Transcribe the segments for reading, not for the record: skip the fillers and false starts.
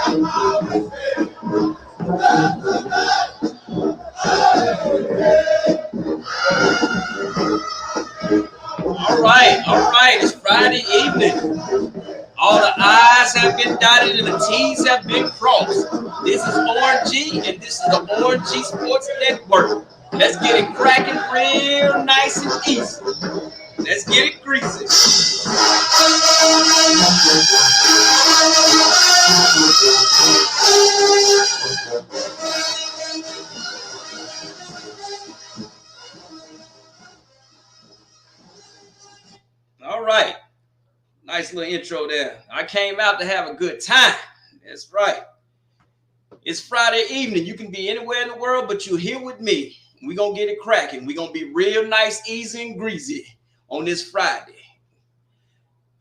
All right. It's Friday evening. All the I's have been dotted and the T's have been crossed. This is ORG and this is the ORG Sports Network. Let's get it cracking real nice and easy. Let's get it greasy. All right. Nice little intro there. I came out to have a good time. That's right. It's Friday evening. You can be anywhere in the world, but you're here with me. We're going to get it cracking. We're going to be real nice, easy, and greasy on this Friday.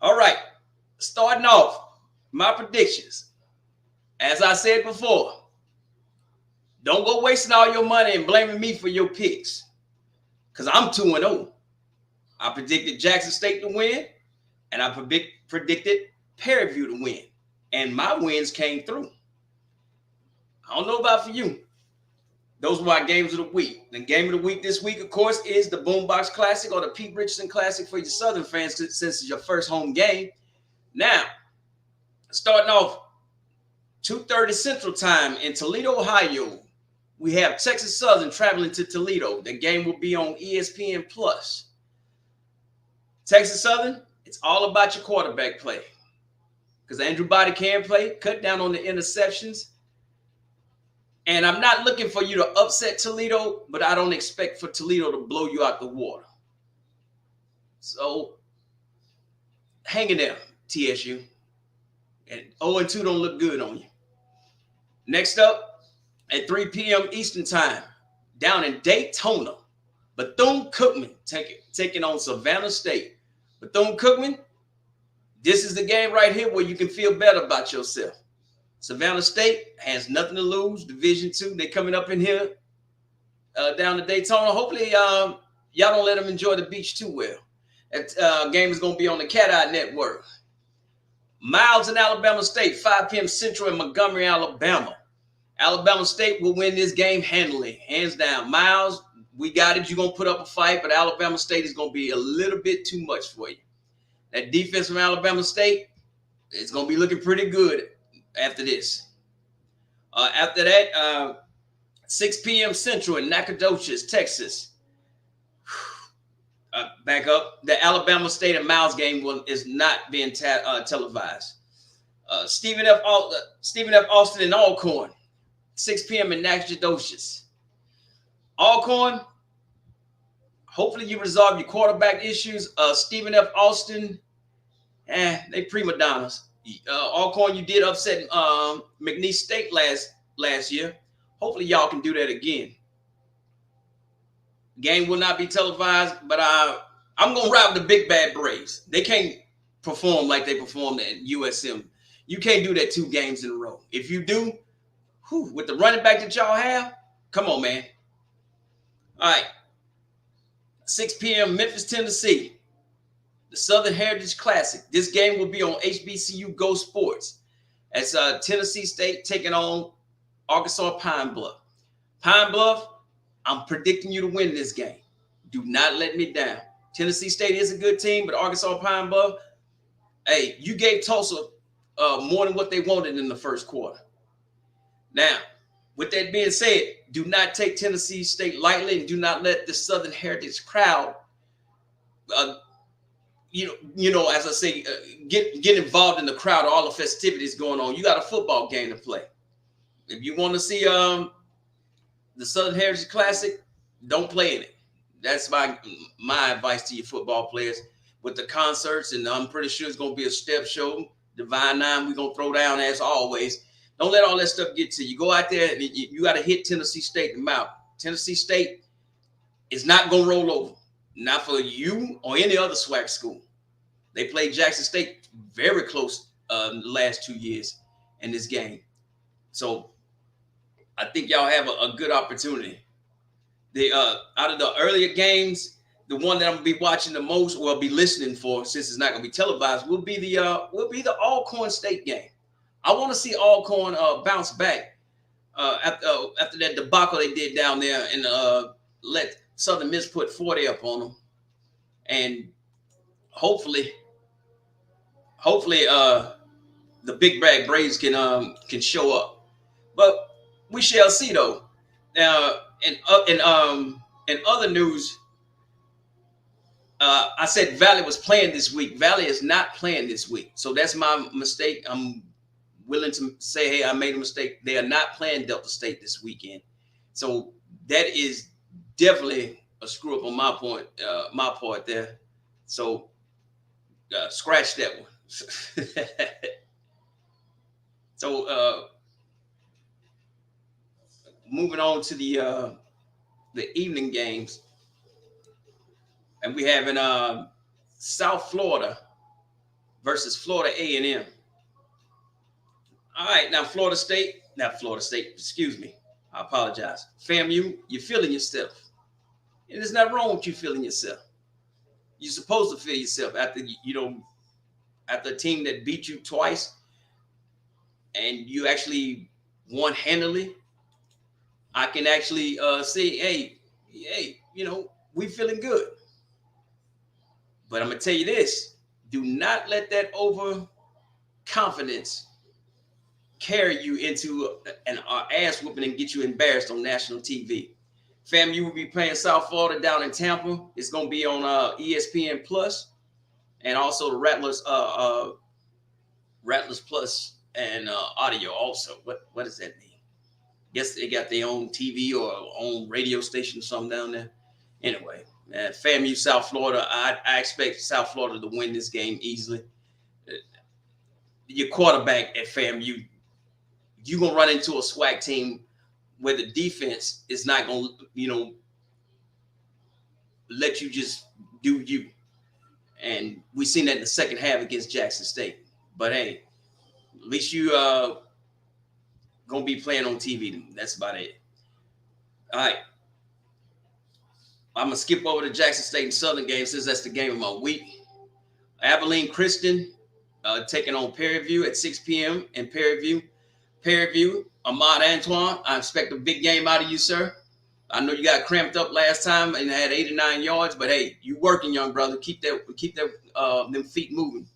All right. Starting off, my predictions. As I said before, don't go wasting all your money and blaming me for your picks. Because I'm 2-0. I predicted Jackson State to win. And I predicted Prairie View to win. And my wins came through. I don't know about for you. Those were my games of the week. The game of the week this week, of course, is the Boombox Classic or the Pete Richardson Classic for your Southern fans since it's your first home game. Now, starting off 2:30 Central Time in Toledo, Ohio. We have Texas Southern traveling to Toledo. The game will be on ESPN+. Texas Southern, it's all about your quarterback play. Because Andrew Body can play, cut down on the interceptions. And I'm not looking for you to upset Toledo, but I don't expect for Toledo to blow you out the water. So, hang in there, TSU. And 0-2 don't look good on you. Next up, at 3 p.m. Eastern Time, down in Daytona, Bethune-Cookman taking on Savannah State. Bethune-Cookman, this is the game right here where you can feel better about yourself. Savannah State has nothing to lose. Division II, they're coming up in here down to Daytona. Hopefully, y'all don't let them enjoy the beach too well. That game is going to be on the Cat Eye Network. Miles and Alabama State, 5 p.m. Central in Montgomery, Alabama. Alabama State will win this game handily, hands down. Miles, we got it. You're going to put up a fight, but Alabama State is going to be a little bit too much for you. That defense from Alabama State, it's going to be looking pretty good after this. After that, 6 p.m. Central in Nacogdoches, Texas. Back up. The Alabama State and Miles game is not being televised. Stephen F. Austin and Alcorn, 6 p.m. in Nacogdoches. Alcorn, hopefully you resolve your quarterback issues. Stephen F. Austin, they prima donnas. Alcorn, you did upset McNeese State last year. Hopefully y'all can do that again. Game will not be televised, but I'm going to ride with the Big Bad Braves. They can't perform like they performed at USM. You can't do that 2 games in a row. If you do, with the running back that y'all have, come on, man. All right. 6 p.m. Memphis, Tennessee. The Southern Heritage Classic. This game will be on HBCU Go Sports. That's Tennessee State taking on Arkansas Pine Bluff. Pine Bluff, I'm predicting you to win this game. Do not let me down. Tennessee State is a good team, but Arkansas Pine Bluff, hey, you gave Tulsa more than what they wanted in the first quarter. Now, with that being said, do not take Tennessee State lightly and do not let the Southern Heritage crowd, as I say, get involved in the crowd, all the festivities going on. You got a football game to play. If you want to see the Southern Heritage Classic, don't play in it. That's my advice to your football players. With the concerts, and I'm pretty sure it's going to be a step show. Divine Nine, we're going to throw down as always. Don't let all that stuff get to you. Go out there and you got to hit Tennessee State in the mouth. Tennessee State is not going to roll over. Not for you or any other SWAC school. They played Jackson State very close the last 2 years in this game. So I think y'all have a good opportunity. Out of the earlier games, the one that I'm gonna be watching the most, or be listening for, since it's not gonna be televised, will be the Alcorn State game. I want to see Alcorn bounce back after that debacle they did down there and let Southern Miss put 40 up on them, and hopefully, hopefully, the Big Bag Braves can show up. But we shall see though. Now, in other news, I said Valley was playing this week. Valley is not playing this week, so that's my mistake. I'm willing to say, hey, I made a mistake. They are not playing Delta State this weekend, so that is definitely a screw up on my part there. So scratch that one. So moving on to the evening games, and we have in South Florida versus Florida A&M. All right, now Florida State, not Florida State, excuse me. I apologize. FAMU, you're feeling yourself. And there's nothing wrong with you feeling yourself. You're supposed to feel yourself after, after a team that beat you twice and you actually won handily. I can actually say, hey, we feeling good. But I'm going to tell you this. Do not let that overconfidence carry you into an ass whooping and get you embarrassed on national TV. FAMU will be playing South Florida down in Tampa. It's going to be on ESPN Plus, and also the Rattlers Plus and audio also. What does that mean? Guess they got their own TV or own radio station or something down there. Anyway, FAMU South Florida. I expect South Florida to win this game easily. Your quarterback at FAMU, you're going to run into a SWAC team where the defense is not going to, let you just do you. And we seen that in the second half against Jackson State. But hey, at least you going to be playing on TV. That's about it. All right. I'm going to skip over the Jackson State and Southern game since that's the game of my week. Abilene Christian taking on Prairie View at 6 p.m. in Prairie View, Ahmad Antoine, I expect a big game out of you, sir. I know you got cramped up last time and had 89 yards, but hey, you working, young brother. Keep them feet moving.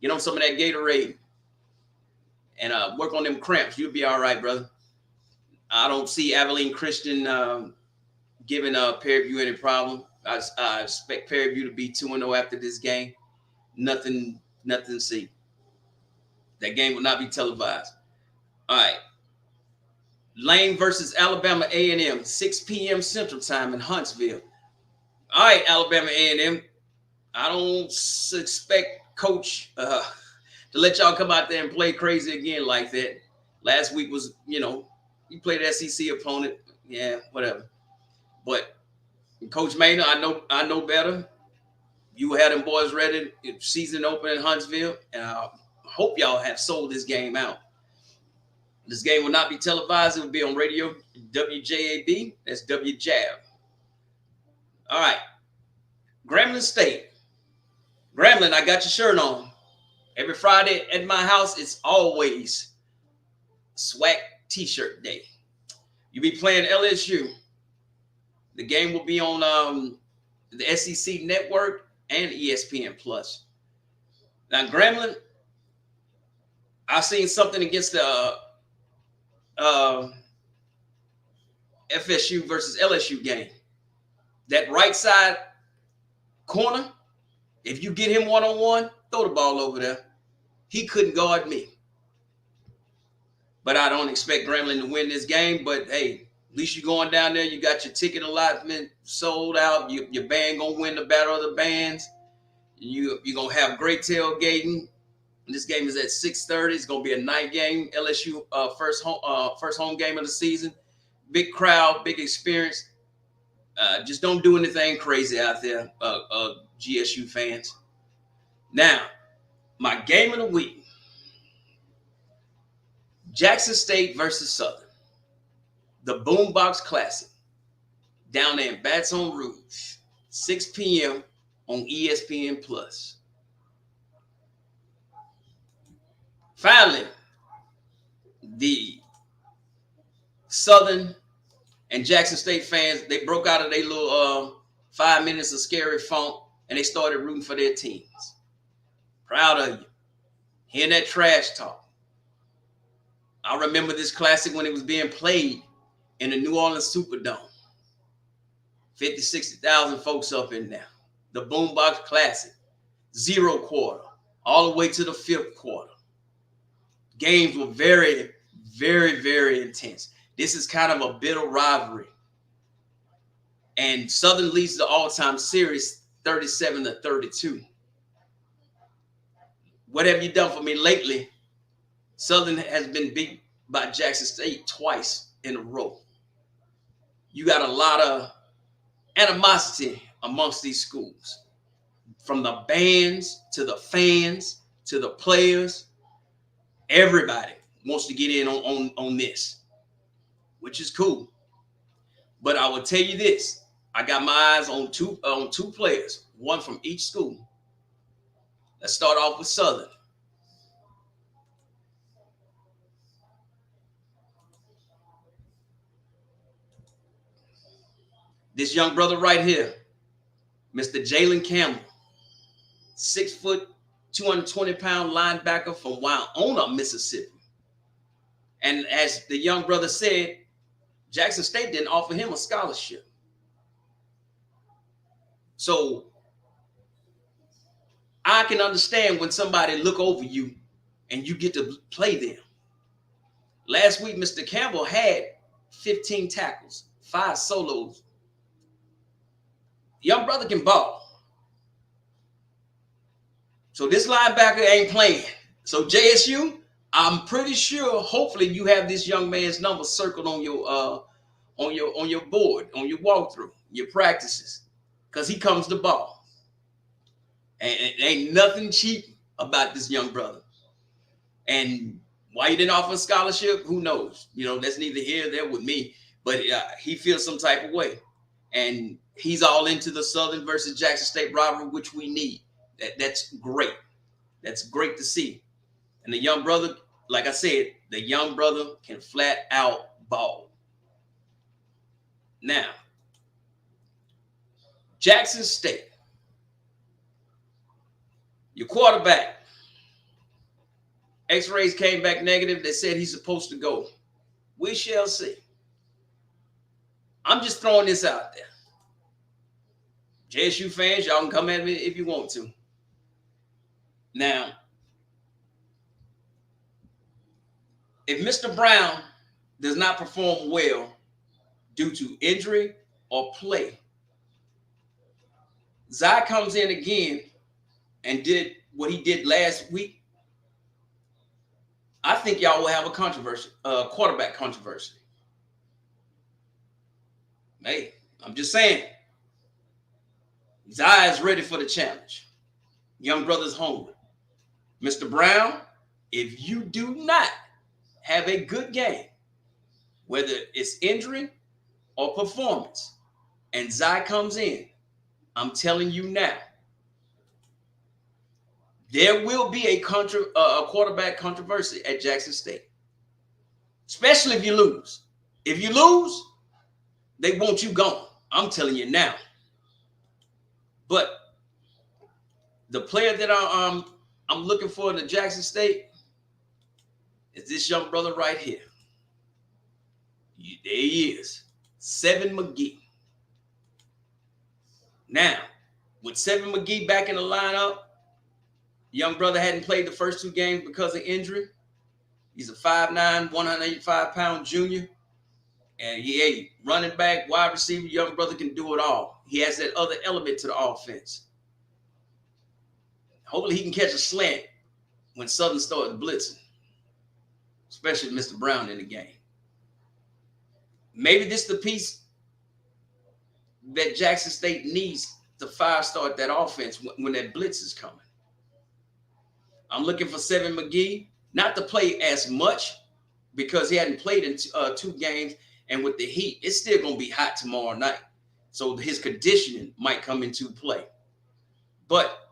Get on some of that Gatorade and work on them cramps. You'll be all right, brother. I don't see Abilene Christian giving Prairie View any problem. I expect Prairie View to be 2-0 after this game. Nothing to see. That game will not be televised. All right. Lane versus Alabama A&M, 6 p.m. Central Time in Huntsville. All right, Alabama A&M. I don't expect Coach to let y'all come out there and play crazy again like that. Last week was, you played an SEC opponent. Yeah, whatever. But Coach Maynard, I know better. You had them boys ready. Season open in Huntsville, and I hope y'all have sold this game out. This game will not be televised. It will be on radio WJAB. That's WJAB. All right. Grambling State. Grambling, I got your shirt on. Every Friday at my house, it's always SWAC T-shirt day. You'll be playing LSU. The game will be on the SEC Network and ESPN Plus. Now, Grambling, I've seen something against the FSU versus LSU game. That right side corner, if you get him one-on-one, throw the ball over there. He couldn't guard me. But I don't expect Grambling to win this game. But, hey, at least you're going down there. You got your ticket allotment sold out. Your band going to win the battle of the bands. You're going to have great tailgating. This game is at 6:30. It's going to be a night game. LSU first home game of the season. Big crowd, big experience. Just don't do anything crazy out there, GSU fans. Now, my game of the week. Jackson State versus Southern. The Boombox Classic. Down there in Baton Rouge. 6 p.m. on ESPN Plus. Finally, Southern and Jackson State fans, they broke out of their little 5 minutes of scary funk and they started rooting for their teams. Proud of you. Hearing that trash talk. I remember this classic when it was being played in the New Orleans Superdome. 50, 60,000 folks up in there. The Boombox Classic. 0 quarter. All the way to the 5th quarter. Games were very, very, very intense. This is kind of a bitter rivalry. And Southern leads the all-time series 37-32. What have you done for me lately? Southern has been beat by Jackson State twice in a row. You got a lot of animosity amongst these schools. From the bands to the fans to the players. Everybody wants to get in on this, which is cool. But I will tell you this. I got my eyes on two players, one from each school. Let's start off with Southern. This young brother right here, Mr. Jalen Campbell, 6 foot, 220-pound linebacker from Wynona, Mississippi. And as the young brother said, Jackson State didn't offer him a scholarship. So I can understand when somebody look over you and you get to play them. Last week, Mr. Campbell had 15 tackles, 5 solos. Young brother can ball. So this linebacker ain't playing. So JSU, I'm pretty sure, hopefully you have this young man's number circled on your board, on your walkthrough, your practices, because he comes to ball. And it ain't nothing cheap about this young brother. And why he didn't offer a scholarship, who knows? You know, that's neither here nor there with me. But he feels some type of way. And he's all into the Southern versus Jackson State rivalry, which we need. That's great. That's great to see. And the young brother, like I said, the young brother can flat out ball. Now, Jackson State, your quarterback, X-rays came back negative. They said he's supposed to go. We shall see. I'm just throwing this out there. JSU fans, y'all can come at me if you want to. Now, if Mr. Brown does not perform well due to injury or play, Zai comes in again and did what he did last week, I think y'all will have a controversy, quarterback controversy. Hey, I'm just saying. Zai is ready for the challenge. Young brother's hungry. Mr. Brown, if you do not have a good game, whether it's injury or performance, and Zai comes in, I'm telling you now, there will be a quarterback controversy at Jackson State, especially if you lose. If you lose, they want you gone. I'm telling you now. But the player that I'm looking for in the Jackson State is this young brother right here. There he is, Seven McGee. Now, with Seven McGee back in the lineup, young brother hadn't played the first 2 games because of injury. He's a 5'9", 185-pound junior. And he running back, wide receiver, young brother can do it all. He has that other element to the offense. Hopefully he can catch a slant when Southern starts blitzing, especially Mr. Brown in the game. Maybe this is the piece that Jackson State needs to fire-start that offense when that blitz is coming. I'm looking for Seven McGee, not to play as much because he hadn't played in 2 games. And with the heat, it's still going to be hot tomorrow night. So his conditioning might come into play. But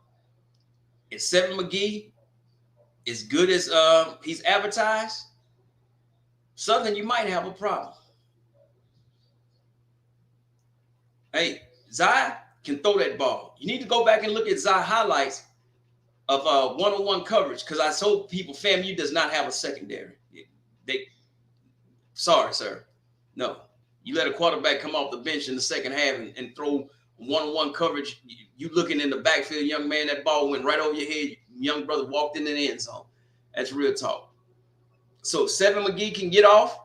if Seven McGee is good as he's advertised, Southern, you might have a problem. Hey, Zai can throw that ball. You need to go back and look at Zai highlights of one-on-one coverage because I told people FAMU does not have a secondary. They, sorry, sir. No. You let a quarterback come off the bench in the second half and throw one-on-one coverage. You looking in the backfield, young man, that ball went right over your head. Young brother walked into the end zone. That's real talk. So Seven McGee can get off.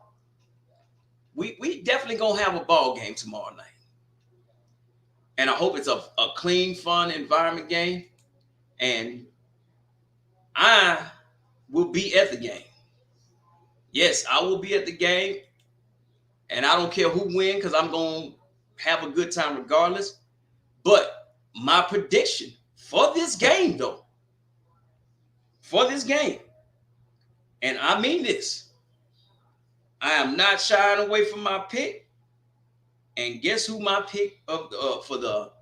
We definitely going to have a ball game tomorrow night. And I hope it's a clean, fun environment game. And I will be at the game. Yes, I will be at the game. And I don't care who wins because I'm going to have a good time regardless. But my prediction for this game, though, and I mean this, I am not shying away from my pick. And guess who my pick of for the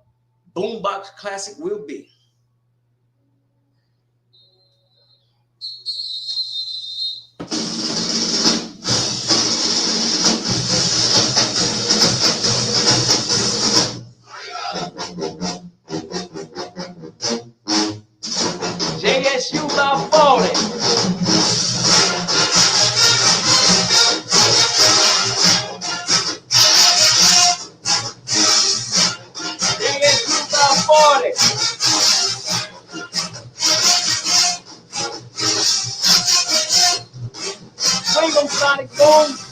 Boombox Classic will be? JSU by 40. JSU by 40. Swing them, Sonic Boom.